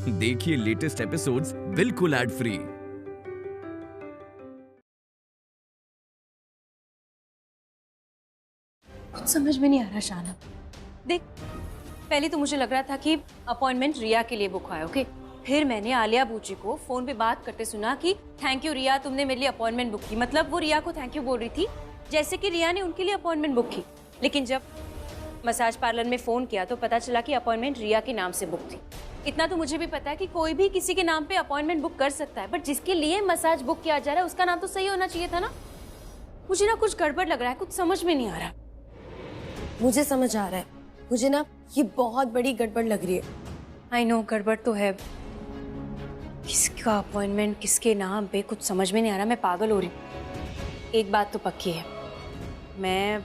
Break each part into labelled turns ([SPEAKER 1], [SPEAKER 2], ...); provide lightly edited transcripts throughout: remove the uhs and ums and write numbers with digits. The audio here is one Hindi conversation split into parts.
[SPEAKER 1] देखिए लेटेस्ट एपिसोड्स बिल्कुल एड फ्री।
[SPEAKER 2] कुछ समझ में नहीं आ रहा शाना। देख, पहले तो मुझे लग रहा था कि अपॉइंटमेंट रिया के लिए बुक है, ओके। फिर मैंने आलिया बूची को फोन पे बात करते सुना कि थैंक यू रिया, तुमने मेरे लिए अपॉइंटमेंट बुक की। मतलब वो रिया को थैंक यू बोल रही थी, जैसे कि रिया ने उनके लिए अपॉइंटमेंट बुक की। लेकिन जब मसाज पार्लर में फोन किया तो पता चला कि अपॉइंटमेंट रिया के नाम से बुक थी। इतना तो मुझे भी पता है कि कोई भी किसी के नाम पे अपॉइंटमेंट बुक कर सकता है, बट जिसके लिए मसाज बुक किया जा रहा है उसका नाम तो सही होना चाहिए था ना। मुझे ना कुछ गड़बड़ लग रहा है, कुछ समझ में नहीं आ रहा।
[SPEAKER 3] मुझे समझ आ रहा है, मुझे ना ये बहुत बड़ी गड़बड़ लग रही है।
[SPEAKER 2] आई नो, गड़बड़ तो है। किसका अपॉइंटमेंट किसके नाम पे, कुछ समझ में नहीं आ रहा। मैं पागल हो रही हूँ। एक बात तो पक्की है, मैं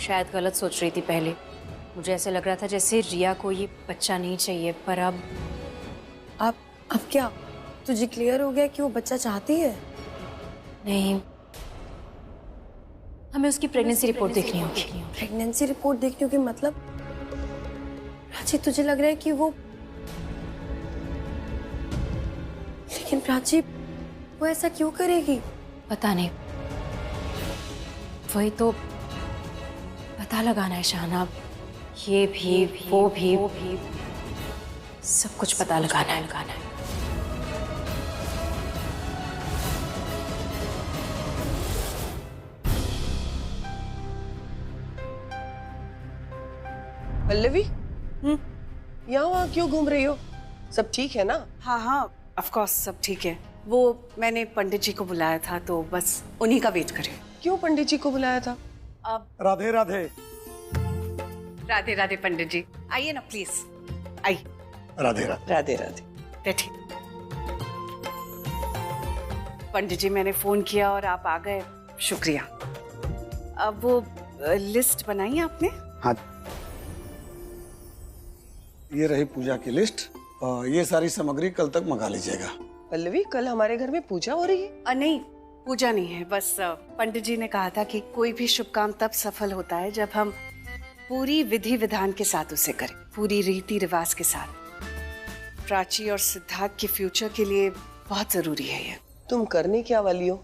[SPEAKER 2] शायद गलत सोच रही थी पहले। मुझे ऐसे लग रहा था जैसे रिया को ये बच्चा नहीं चाहिए, पर अब
[SPEAKER 3] क्या तुझे क्लियर हो गया कि वो बच्चा चाहती है?
[SPEAKER 2] नहीं, हमें उसकी प्रेगनेंसी रिपोर्ट देखनी होगी।
[SPEAKER 3] प्रेगनेंसी रिपोर्ट देखनी होगी मतलब? प्राची, तुझे लग रहा है कि वो, लेकिन प्राची वो ऐसा क्यों करेगी?
[SPEAKER 2] पता नहीं, वही तो पता लगाना है शाहना। ये भी वो भी सब कुछ पता लगाना है।
[SPEAKER 4] पल्लवी, यहाँ वहाँ क्यों घूम रही हो? सब ठीक है ना?
[SPEAKER 5] हाँ, ऑफ कोर्स सब ठीक है। वो मैंने पंडित जी को बुलाया था तो बस उन्हीं का वेट करें।
[SPEAKER 4] क्यों पंडित जी को बुलाया था?
[SPEAKER 5] अब
[SPEAKER 6] राधे राधे।
[SPEAKER 5] राधे राधे पंडित जी, आइए ना प्लीज, आइए।
[SPEAKER 6] राधे राधे।
[SPEAKER 4] राधे राधे।
[SPEAKER 5] बैठिए। पंडित जी, मैंने फोन किया और आप आ गए, शुक्रिया। अब वो लिस्ट बनाई आपने?
[SPEAKER 6] हाँ, ये रही पूजा की लिस्ट। ये सारी सामग्री कल तक मंगा लीजिएगा।
[SPEAKER 4] पल्लवी, कल हमारे घर में पूजा हो रही है?
[SPEAKER 5] नहीं, पूजा नहीं है। बस पंडित जी ने कहा था कि कोई भी शुभ काम तब सफल होता है जब हम पूरी विधि विधान के साथ उसे करें, पूरी रीति रिवाज के साथ। प्राची और सिद्धार्थ के फ्यूचर के लिए बहुत जरूरी है ये।
[SPEAKER 4] तुम करने क्या वाली हो?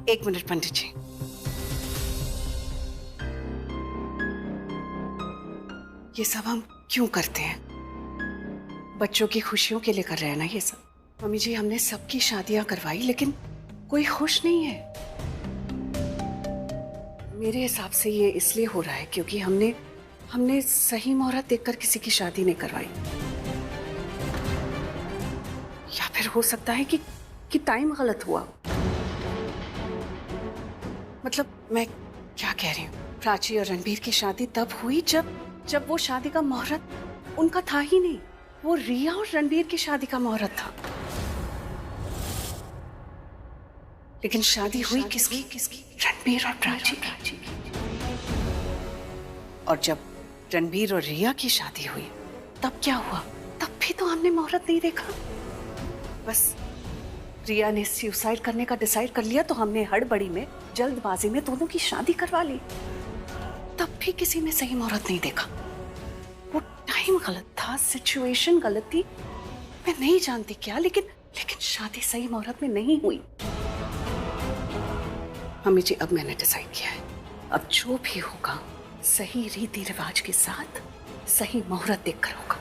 [SPEAKER 5] एक मिनट पंडित जी। ये सब हम क्यों करते हैं? बच्चों की खुशियों के लिए कर रहे हैं ना ये सब। मम्मी जी, हमने सबकी शादियां करवाई लेकिन कोई खुश नहीं है। मेरे हिसाब से ये इसलिए हो रहा है क्योंकि हमने सही मुहूर्त देखकर किसी की शादी नहीं करवाई। या फिर हो सकता है कि टाइम गलत हुआ। मतलब मैं क्या कह रही हूँ, प्राची और रणबीर की शादी तब हुई जब वो शादी का मुहूर्त उनका था ही नहीं। वो रिया और रणबीर की शादी का मुहूर्त था। लेकिन शादी हुई किसकी? रणबीर और प्राची की। और जब रणबीर और रिया की शादी हुई तब क्या हुआ? तब भी तो हमने मुहूर्त नहीं देखा। बस रिया ने सुसाइड करने का डिसाइड कर लिया तो हमने हड़बड़ी में, जल्दबाजी में दोनों की शादी करवा ली। तब भी किसी ने सही मुहूर्त नहीं देखा। वो टाइम गलत था, सिचुएशन गलत थी, मैं नहीं जानती क्या, लेकिन शादी सही मुहूर्त में नहीं हुई। मम्मी जी, अब मैंने डिसाइड किया है, अब जो भी होगा सही रीति रिवाज के साथ सही मुहूर्त देखकर होगा।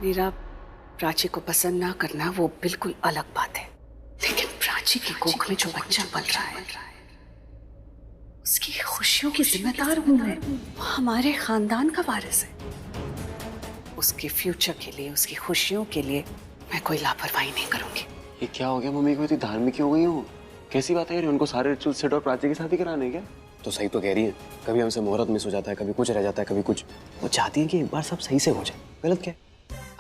[SPEAKER 5] मेरा प्राची को पसंद ना करना वो बिल्कुल अलग बात है, लेकिन प्राची की कोख में जो बच्चा पल रहा है उसकी खुशियों की जिम्मेदार हूं मैं। वो हमारे खानदान का वारिस है। उसके फ्यूचर के लिए, उसकी खुशियों के लिए मैं कोई लापरवाही नहीं करूंगी।
[SPEAKER 7] ये क्या हो गया मम्मी को, इतनी धार्मिक क्यों हो गई हो? कैसी बात है यार, उनको सारे रिचुअल सेट और प्राची की शादी कराने क्या? तो सही तो कह रही है, कभी हमसे मुहूर्त मिस हो जाता है, कभी कुछ रह जाता है, कभी कुछ। वो चाहती है कि एक बार सब सही से हो जाए। गलत क्या?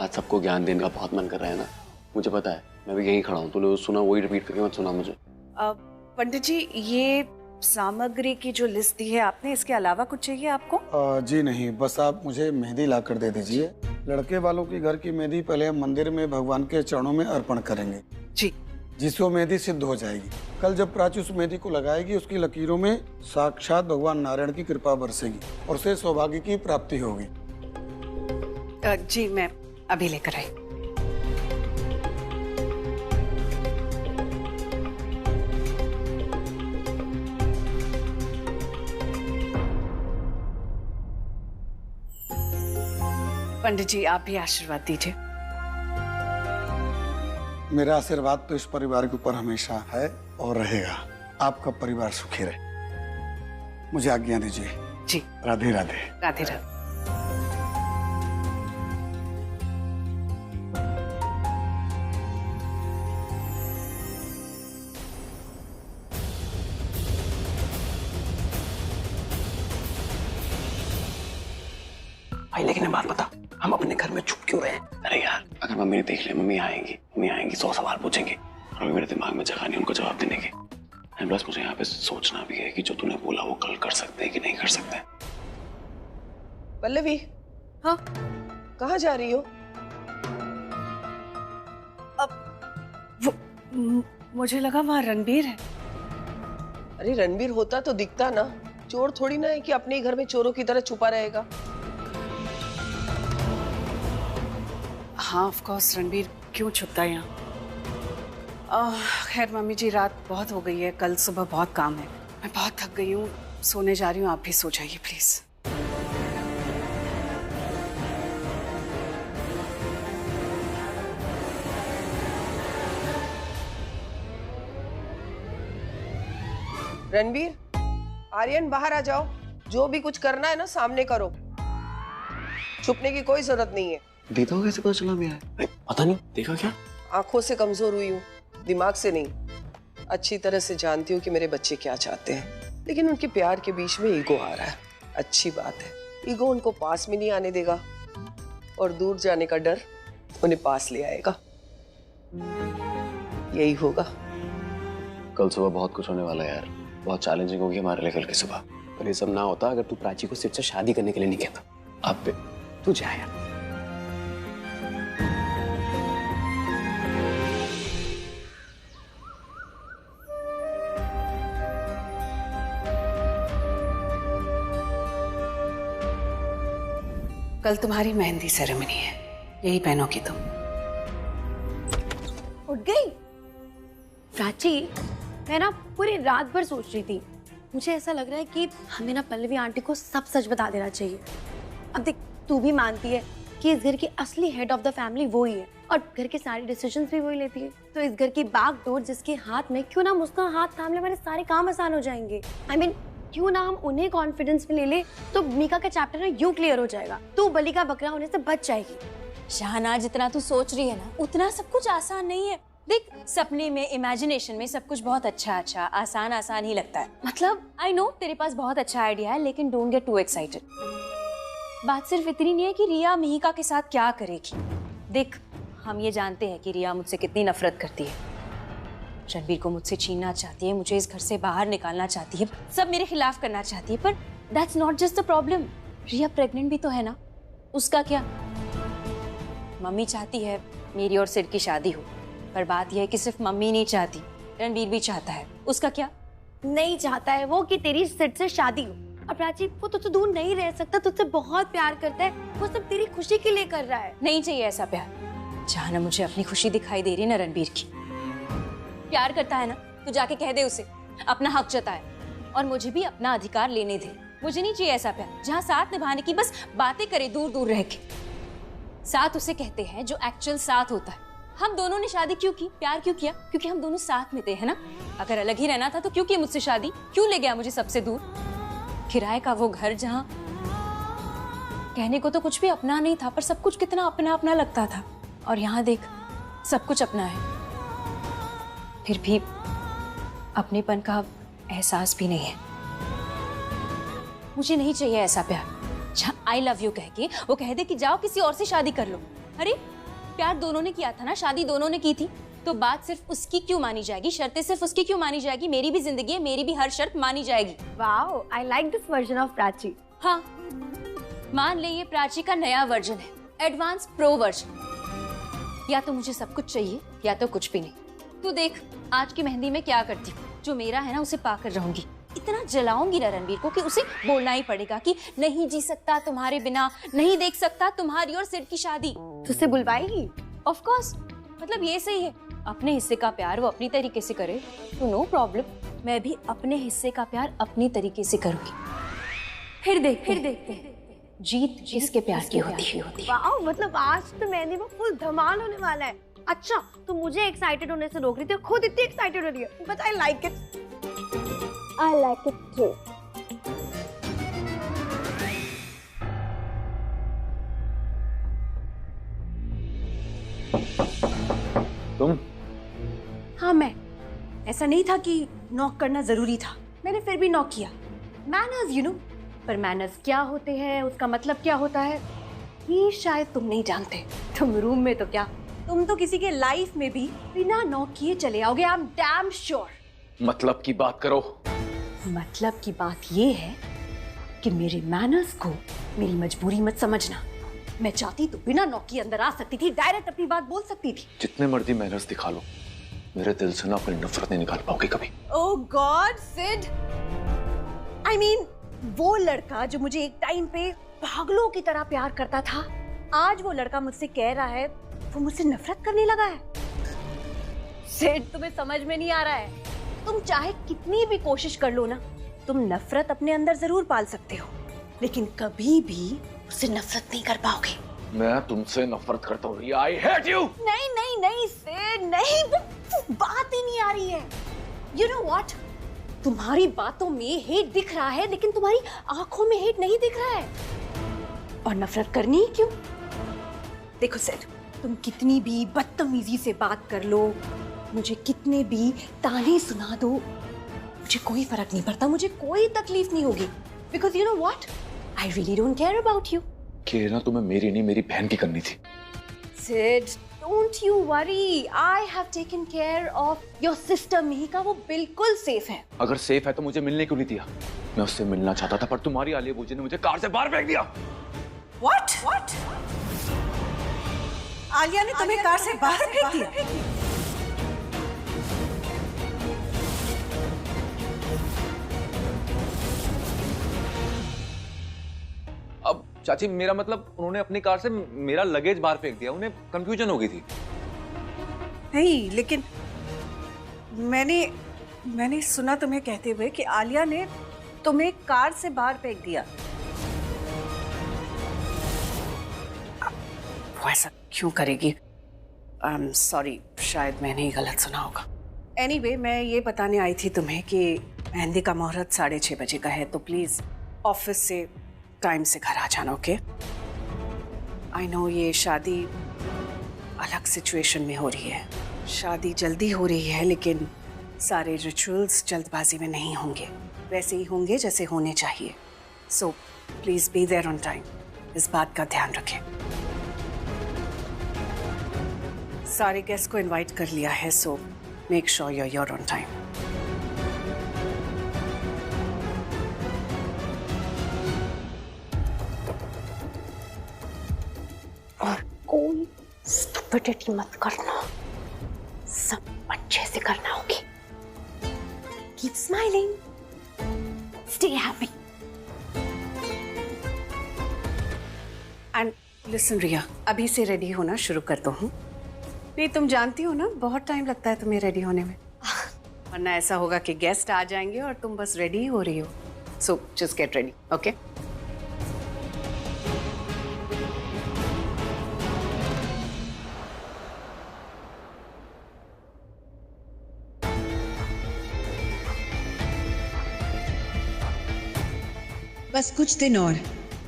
[SPEAKER 7] आज सबको ज्ञान देने का बहुत मन कर रहा है ना, मुझे पता है। मैं भी यहीं खड़ा हूँ, तूने सुना वही रिपीट करके मत सुना मुझे।
[SPEAKER 5] पंडित जी, ये सामग्री की जो लिस्ट दी है आपने, इसके अलावा कुछ चाहिए आपको?
[SPEAKER 6] जी नहीं, बस आप मुझे मेहंदी ला कर दे दीजिए। लड़के वालों की घर की मेहंदी पहले हम मंदिर में भगवान के चरणों में अर्पण करेंगे
[SPEAKER 5] जी।
[SPEAKER 6] जिससे वो मेहंदी सिद्ध हो जाएगी। कल जब प्राची उस मेहंदी को लगाएगी, उसकी लकीरों में साक्षात भगवान नारायण की कृपा बरसेगी और उसे सौभाग्य की प्राप्ति होगी।
[SPEAKER 5] जी मैं अभी लेकर आई। पंडित जी आप भी आशीर्वाद दीजिए।
[SPEAKER 6] मेरा आशीर्वाद तो इस परिवार के ऊपर हमेशा है और रहेगा। आपका परिवार सुखी रहे। मुझे आज्ञा दीजिए।
[SPEAKER 5] जी
[SPEAKER 6] राधे राधे।
[SPEAKER 5] राधे राधे।
[SPEAKER 7] भाई लेकिन एक बात बता, हम अपने घर में छुप क्यों रहे? अरे यार अगर मम्मी ने देख लिया, मम्मी आएंगी 100 सवाल पूछेंगे और अभी मेरे दिमाग में जगह नहीं उनको जवाब देने की। प्लस मुझे यहाँ पे सोचना भी है कि जो तूने बोला वो कल कर सकते हैं कि नहीं कर सकते।
[SPEAKER 4] पल्लवी,
[SPEAKER 3] हाँ
[SPEAKER 4] कहाँ जा रही हो?
[SPEAKER 5] मुझे लगा वहाँ रणबीर है।
[SPEAKER 4] अरे रणबीर होता तो दिखता ना, चोर थोड़ी ना है कि अपने ही घर में चोरों की तरह छुपा रहेगा।
[SPEAKER 5] हाँ ऑफ कोर्स रणबीर क्यों छुपता है यहाँ। खैर मम्मी जी रात बहुत हो गई है, कल सुबह बहुत काम है, मैं बहुत थक गई हूँ, सोने जा रही हूँ, आप भी सो जाइए प्लीज।
[SPEAKER 4] रणबीर, आर्यन बाहर आ जाओ। जो भी कुछ करना है ना सामने करो, छुपने की कोई जरूरत नहीं है।
[SPEAKER 7] देखा कैसे पता चला मैं आया? पता नहीं, देखा क्या?
[SPEAKER 4] आंखों से कमजोर हुई हूँ, दिमाग से नहीं। अच्छी तरह से जानती हूँ कि मेरे बच्चे क्या चाहते हैं, लेकिन उनके प्यार के बीच में ईगो आ रहा है। अच्छी बात है, ईगो उनको पास में नहीं आने देगा और दूर जाने का डर उन्हें पास ले आएगा। यही होगा।
[SPEAKER 7] कल सुबह बहुत कुछ होने वाला है यार, बहुत चैलेंजिंग होगी हमारे लिए कल की सुबह। पर ये सब ना होता अगर तू प्राची को सिर्फ से शादी करने के लिए नहीं कहता। अब तू जा यार।
[SPEAKER 5] कल तुम्हारी मेहंदी सेरेमनी है, यही पहनोगी तुम।
[SPEAKER 3] उठ गई प्राची। मैं ना पूरी रात भर सोच रही थी, मुझे ऐसा लग रहा है कि हमें ना पल्लवी आंटी को सब सच बता देना चाहिए। अब देख तू भी मानती है कि इस घर की असली हेड ऑफ द फैमिली वो ही है और घर के सारे डिसीजंस भी वही लेती है, तो इस घर की बागडोर जिसके हाथ में, क्यों ना हम उसका हाथ थाम ले, हमारे सारे काम आसान हो जाएंगे। I mean, क्यों ना हम उन्हें कॉन्फिडेंस में ले ले तो मीका का चैप्टर ना यूं क्लियर हो जाएगा, तू बलि का बकरा होने से बच जाएगी।
[SPEAKER 2] शाहनाज जितना तू सोच रही है ना उतना सब कुछ आसान नहीं है। देख सपने में, इमेजिनेशन में सब कुछ बहुत अच्छा आसान ही लगता है। मतलब आई नो तेरे पास बहुत अच्छा आइडिया है, लेकिन डोंट गेट टू एक्साइटेड। बात सिर्फ इतनी नहीं है कि रिया मिहिका के साथ क्या करेगी। देख हम ये जानते हैं कि रिया मुझसे कितनी नफरत करती है, रणबीर को मुझसे छीनना चाहती है, मुझे इस घर से बाहर निकालना चाहती है, सब मेरे खिलाफ करना चाहती है। पर that's not just the problem, Riya pregnant भी तो है ना, उसका क्या? मम्मी चाहती है मेरी और सिड की शादी हो, पर बात यह है कि सिर्फ मम्मी नहीं चाहती, रणबीर भी चाहता है, उसका क्या?
[SPEAKER 3] नहीं चाहता है वो कि तेरी सिड से शादी हो। और प्राची वो तुझसे दूर नहीं रह सकता, तुझसे बहुत प्यार करता है, वो सब तेरी खुशी के लिए कर रहा है।
[SPEAKER 2] नहीं चाहिए ऐसा प्यार। जहाँ ना मुझे अपनी खुशी दिखाई दे रही ना रणबीर की। प्यार करता है ना तो जाके कह दे उसे, अपना हक जताए और मुझे भी अपना अधिकार लेने दे। मुझे नहीं चाहिए ऐसा प्यार जहाँ साथ निभाने की बस बातें करे दूर दूर रह के। साथ उसे कहते हैं जो एक्चुअल साथ होता है। हम दोनों ने शादी क्यों की, प्यार क्यों किया? क्योंकि हम दोनों साथ में थे, है ना? अगर अलग ही रहना था तो क्यों की मुझसे शादी? क्यों ले गया मुझे सबसे दूर? किराए का वो घर जहाँ कहने को तो कुछ भी अपना नहीं था, पर सब कुछ कितना अपना अपना लगता था। और यहाँ देख सब कुछ अपना है, फिर भी अपनेपन का एहसास भी नहीं है। मुझे नहीं चाहिए ऐसा प्यार जहाँ आई लव यू कह के वो कह दे कि जाओ किसी और से शादी कर लो। अरे प्यार दोनों ने किया था ना, शादी दोनों ने की थी, तो बात सिर्फ उसकी क्यों मानी जाएगी? शर्तें सिर्फ उसकी क्यों मानी जाएगी? मेरी भी जिंदगी है, मेरी भी हर शर्त मानी जाएगी।
[SPEAKER 3] Wow, I like this version of Prachi.
[SPEAKER 2] हाँ मान ले ये प्राची का नया वर्जन है, एडवांस प्रो वर्जन। या तो मुझे सब कुछ चाहिए या तो कुछ भी नहीं। तू देख आज की मेहंदी में क्या करती हूँ, जो मेरा है ना उसे पाकर रहूंगी। इतना जलाऊंगी ना रणवीर को कि उसे बोलना ही पड़ेगा कि नहीं जी सकता तुम्हारे बिना, नहीं देख सकता तुम्हारी और सिड की शादी।
[SPEAKER 3] तो उसे बुलवाएगी?
[SPEAKER 2] ऑफ कोर्स, मतलब ये सही है, अपने हिस्से का प्यार वो अपनी तरीके से करे तो नो प्रॉब्लम, मैं भी अपने हिस्से का प्यार अपनी तरीके से करूंगी। फिर देखते हैं जीत किसके प्यार की होती है।
[SPEAKER 3] वाह, मतलब आज तो मेहंदी में फुल धमाल होने वाला है। अच्छा, तो मुझे एक्साइटेड होने से रोक रही थी, खुद इतनी एक्साइटेड हो रही है। But I like it, I like it too.
[SPEAKER 7] तुम?
[SPEAKER 3] हाँ मैं। ऐसा नहीं था कि नॉक करना जरूरी था, मैंने फिर भी नॉक किया। मैनर्स यू नो, पर मैनर्स क्या होते हैं, उसका मतलब क्या होता है, ये शायद तुम नहीं जानते। तुम रूम में तो क्या, तुम तो किसी के लाइफ में भी बिना नॉक किए चले आओगे। I am damn sure.
[SPEAKER 7] मतलब की बात करो।
[SPEAKER 3] मतलब की बात ये है कि मेरे मैनर्स को मेरी मजबूरी मत समझना। मैं चाहती तो बिना नॉक किए अंदर आ सकती थी, डायरेक्ट अपनी बात बोल सकती थी।
[SPEAKER 7] जितने मर्जी मैनर्स दिखा लो, मेरे दिल से ना अपनी नफरत नहीं निकाल पाओगे कभी।
[SPEAKER 3] ओह गॉड सिड, आई मीन वो लड़का जो मुझे एक टाइम पे पागलों की तरह प्यार करता था, आज वो लड़का मुझसे कह रहा है वो मुझसे नफरत करने लगा है। सिड, तुम्हें समझ में नहीं आ रहा है, तुम चाहे कितनी भी कोशिश कर लो ना, तुम नफरत अपने अंदर जरूर पाल सकते हो, लेकिन कभी भी उससे नफरत नहीं कर पाओगे।
[SPEAKER 7] मैं तुमसे नफरत करता हूँ रिया, आई हेट यू।
[SPEAKER 3] नहीं नहीं नहीं सिड, नहीं, वो बात ही नहीं आ रही है। यू नो व्हाट, तुम्हारी बातों में हेट दिख रहा है, लेकिन तुम्हारी आंखों में हेट नहीं दिख रहा है। और नफरत करनी ही क्यों? देखो सिड, तुम कितनी भी बदतमीजी से बात कर लो, मुझे कितने भी ताने सुना दो, मुझे कोई फर्क नहीं पड़ता, मुझे कोई तकलीफ नहीं होगी। Because you know what, I really don't care about you.
[SPEAKER 7] कि ना तुम्हें मेरी नहीं मेरी बहन की करनी थी।
[SPEAKER 3] Sid, don't you worry, I have taken care of your sister Mihika, वो बिल्कुल सेफ है।
[SPEAKER 7] अगर सेफ है तो मुझे मिलने क्यों नहीं दिया? मैं उससे मिलना चाहता था, पर तुम्हारी आलिया बूजी ने मुझे कार से बाहर फेंक दिया।
[SPEAKER 5] What? आलिया ने तुम्हें कार से बाहर फेंक दिया?
[SPEAKER 7] अब चाची, मेरा मतलब उन्होंने अपनी कार से मेरा लगेज बाहर फेंक दिया, उन्हें कंफ्यूजन हो गई थी।
[SPEAKER 5] नहीं, लेकिन मैंने सुना तुम्हें कहते हुए कि आलिया ने तुम्हें कार से बाहर फेंक दिया। वो ऐसा क्यों करेगी? सॉरी, शायद मैंने ही गलत सुना होगा। एनीवे, मैं ये बताने आई थी तुम्हें कि मेहंदी का मुहूर्त 6:30 बजे का है, तो प्लीज ऑफिस से टाइम से घर आ जाना, ओके? आई नो ये शादी अलग सिचुएशन में हो रही है, शादी जल्दी हो रही है, लेकिन सारे रिचुअल्स जल्दबाजी में नहीं होंगे, वैसे ही होंगे जैसे होने चाहिए। So please be there on time, इस बात का ध्यान रखें। सारे गेस्ट को इनवाइट कर लिया है, so make sure you are here on time.
[SPEAKER 3] और कोई स्टुपिडिटी मत करना, सब अच्छे से करना होगी। Keep smiling, stay happy.
[SPEAKER 5] And listen Riya, अभी से रेडी होना शुरू कर दो। हूँ नहीं, तुम जानती हो ना बहुत टाइम लगता है तुम्हें रेडी होने में, वरना ऐसा होगा कि गेस्ट आ जाएंगे और तुम बस रेडी ही हो रही हो। So just get ready, okay?
[SPEAKER 8] बस कुछ दिन और,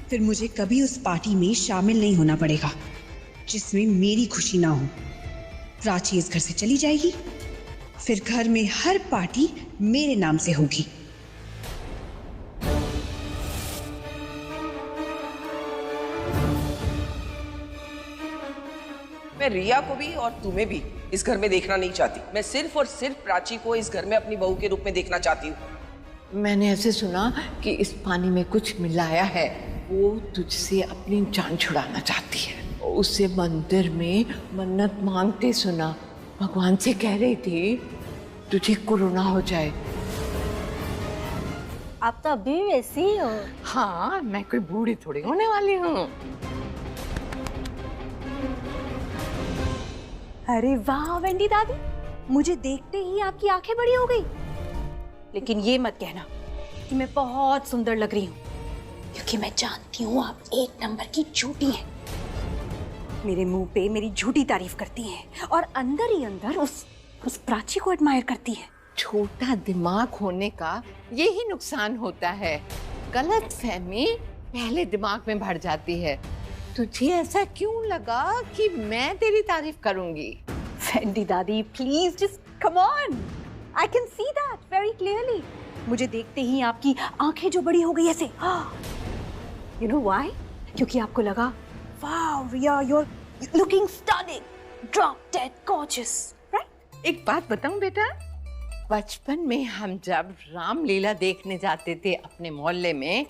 [SPEAKER 8] फिर मुझे कभी उस पार्टी में शामिल नहीं होना पड़ेगा जिसमें मेरी खुशी ना हो। प्राची इस घर से चली जाएगी, फिर घर में हर पार्टी मेरे नाम से होगी।
[SPEAKER 4] मैं रिया को भी और तुम्हें भी इस घर में देखना नहीं चाहती। मैं सिर्फ और सिर्फ प्राची को इस घर में अपनी बहू के रूप में देखना चाहती हूँ।
[SPEAKER 9] मैंने ऐसे सुना कि इस पानी में कुछ मिलाया है, वो तुझसे अपनी जान छुड़ाना चाहती है। उससे मंदिर में मन्नत मांगते सुना, भगवान से कह रही थी तुझे कोरोना हो जाए।
[SPEAKER 3] आप तो अभी भी वैसी ही हो।
[SPEAKER 9] हाँ, मैं कोई बूढ़ी थोड़ी होने वाली हूँ।
[SPEAKER 3] अरे वाह वेंडी दादी, मुझे देखते ही आपकी आंखें बड़ी हो गई। लेकिन ये मत कहना कि मैं बहुत सुंदर लग रही हूँ, क्योंकि मैं जानती हूँ आप एक नंबर की झूठी हैं। मेरे मुंह पे मेरी झूठी तारीफ करती हैं और अंदर ही अंदर उस प्राची को एडमायर करती है।
[SPEAKER 9] छोटा दिमाग होने का यही नुकसान होता है, गलत फहमी पहले दिमाग में भर जाती है। तुझे ऐसा क्यों लगा कि मैं तेरी तारीफ करूंगी?
[SPEAKER 3] वेंडी दादी please just come on, I can see that very clearly. मुझे देखते ही आपकी आंखें जो बड़ी हो गई ऐसे। You know why? क्योंकि आपको लगा wow Riya you are looking stunning, drop dead gorgeous, right?
[SPEAKER 9] एक बात बताऊं बेटा, बचपन में हम जब रामलीला देखने जाते थे अपने मोहल्ले में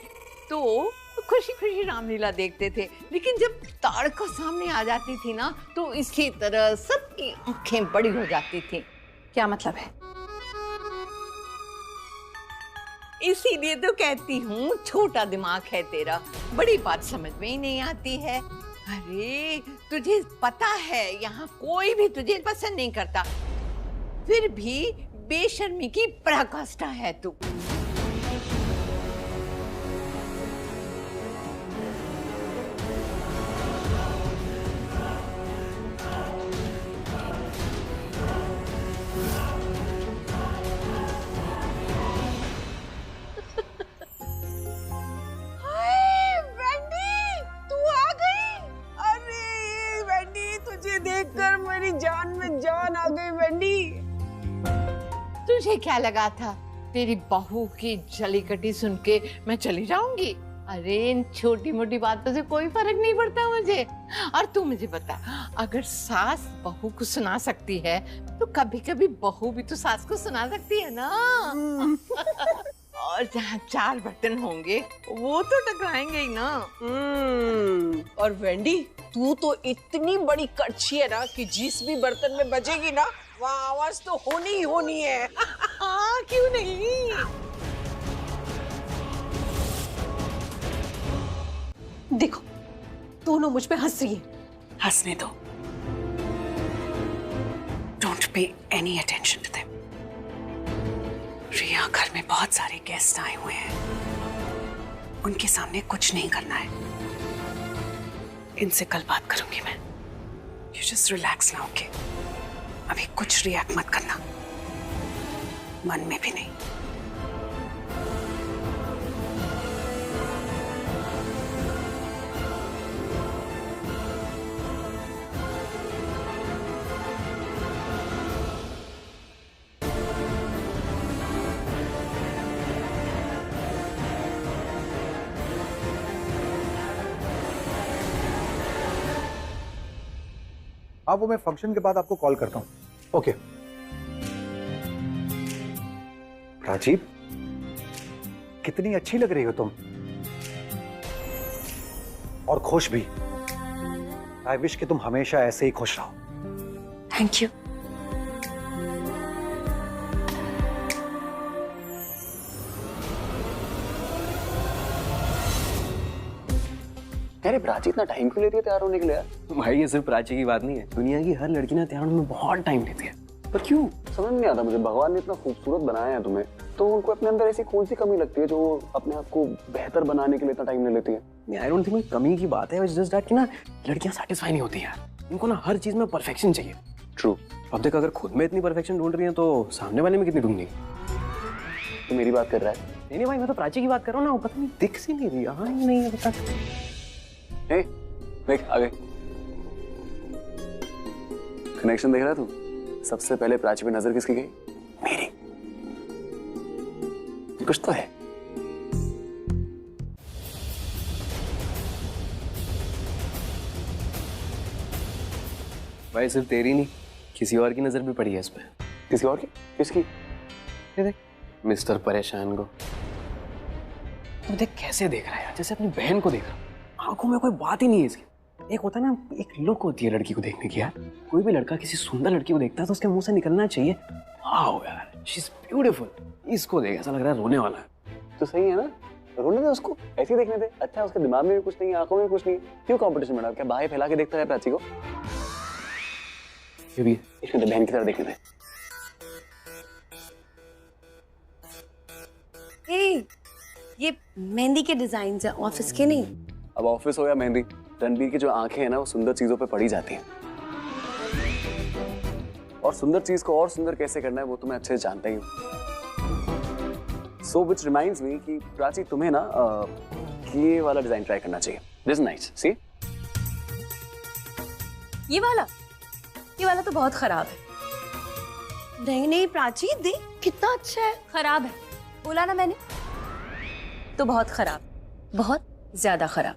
[SPEAKER 9] तो खुशी खुशी रामलीला देखते थे, लेकिन जब ताड़का सामने आ जाती थी ना तो इसी तरह सबकी आंखें बड़ी हो जाती थी।
[SPEAKER 3] क्या मतलब है?
[SPEAKER 9] इसीलिए तो कहती हूँ छोटा दिमाग है तेरा, बड़ी बात समझ में ही नहीं आती है। अरे तुझे पता है यहाँ कोई भी तुझे पसंद नहीं करता, फिर भी बेशर्मी की पराकाष्ठा है तू।
[SPEAKER 4] देखकर मेरी जान में जान आ गई वेंडी।
[SPEAKER 9] तुझे क्या लगा था तेरी बहू की जली कटी सुन के मैं चली जाऊंगी? अरे इन छोटी मोटी बातों से कोई फर्क नहीं पड़ता मुझे। और तू मुझे बता, अगर सास बहू को सुना सकती है तो कभी कभी बहू भी तो सास को सुना सकती है ना। और जहाँ चार बर्तन होंगे वो तो टकराएंगे ही ना।
[SPEAKER 4] और वेंडी तू तो इतनी बड़ी कड़छी है ना कि जिस भी बर्तन में बजेगी ना वहाँ आवाज तो होनी ही होनी है।
[SPEAKER 9] हाँ क्यों नहीं।
[SPEAKER 3] देखो दोनों मुझ पे हंस रही है।
[SPEAKER 5] हंसने दो, don't pay any attention to them. Riya, घर में बहुत सारे गेस्ट आए हुए हैं, उनके सामने कुछ नहीं करना है। इनसे कल बात करूंगी मैं। You just relax now, okay? अभी कुछ रिएक्ट मत करना, मन में भी नहीं।
[SPEAKER 10] हाँ, वो मैं फंक्शन के बाद आपको कॉल करता हूँ। ओके। राजीव, कितनी अच्छी लग रही हो तुम, और खुश भी। आई विश कि तुम हमेशा ऐसे ही खुश रहो।
[SPEAKER 5] Thank you.
[SPEAKER 7] अरे प्राची इतना टाइम क्यों लेती है तैयार होने के लिए यार? भाई ये सिर्फ प्राची की बात नहीं है, दुनिया की हर लड़की ना तैयार होने में बहुत टाइम लेती है। पर क्यों समझ नहीं आता मुझे। भगवान ने इतना खूबसूरत बनाया है तुम्हें, तो उनको अपने अंदर ऐसी कौन सी कमी लगती है जो अपने आप को बेहतर बनाने के लिए इतना टाइम ले लेती है? नहीं, आई डोंट थिंक कमी की बात है, इट्स जस्ट दैट कि ना लड़कियां सैटिस्फाई नहीं होती यार, इनको ना हर चीज में परफेक्शन चाहिए। ट्रू। अब देख, अगर खुद में इतनी परफेक्शन ढूंढ रही है तो सामने वाले में कितनी ढूंढनी? तो मेरी बात कर रहा है? नहीं भाई, मैं तो प्राची की बात कर रहा हूँ ना, पता नहीं दिख सी नहीं रही। हाँ नहीं है, बता। देख आ गए। कनेक्शन देख रहा है तू? सबसे पहले प्राची पे नजर किसकी गई? मेरी। कुछ तो है। भाई सिर्फ तेरी नहीं, किसी और की नजर भी पड़ी है इस पे। किसी और की? किसकी? ये देख, मिस्टर परेशान को। तो देख कैसे देख रहा है यार, जैसे अपनी बहन को देख रहा। आंखों में कोई बात ही नहीं है इसकी। एक होता है ना, एक लुक होती है लड़की को देखने की यार। कोई भी लड़का किसी सुंदर लड़की को देखता है तो उसके मुंह से निकलना चाहिए, वाओ यार शी इज ब्यूटीफुल। इसको देख ऐसा लग रहा है रोने वाला है। तो सही है ना, रोने दे उसको, ऐसे ही देखने दे। अच्छा उसके दिमाग में भी कुछ नहीं है, आंखों में भी कुछ नहीं है, क्यों कंपटीशन में डाल? क्या बाहें फैला के देखता है प्राची को? ये भी इसमें तो बहन की तरह देखने दे।
[SPEAKER 3] ये मेहंदी के डिजाइन है, ऑफिस के नहीं।
[SPEAKER 7] अब ऑफिस हो या मेहंदी, रणबीर की जो आंखें हैं ना वो सुंदर चीजों पे पड़ी जाती हैं। और सुंदर चीज को और सुंदर कैसे करना है वो तो मैं अच्छे से जानता ही हूँ। सो विच रिमाइंड्स मी कि प्राची तुम्हें ना ये वाला डिजाइन ट्राई करना चाहिए। दिस नाइस, सी
[SPEAKER 2] ये वाला तो बहुत खराब है।
[SPEAKER 3] नहीं नहीं प्राची, देख कितना अच्छा है।
[SPEAKER 2] खराब है बोला ना मैंने, तो बहुत खराब, बहुत ज्यादा खराब।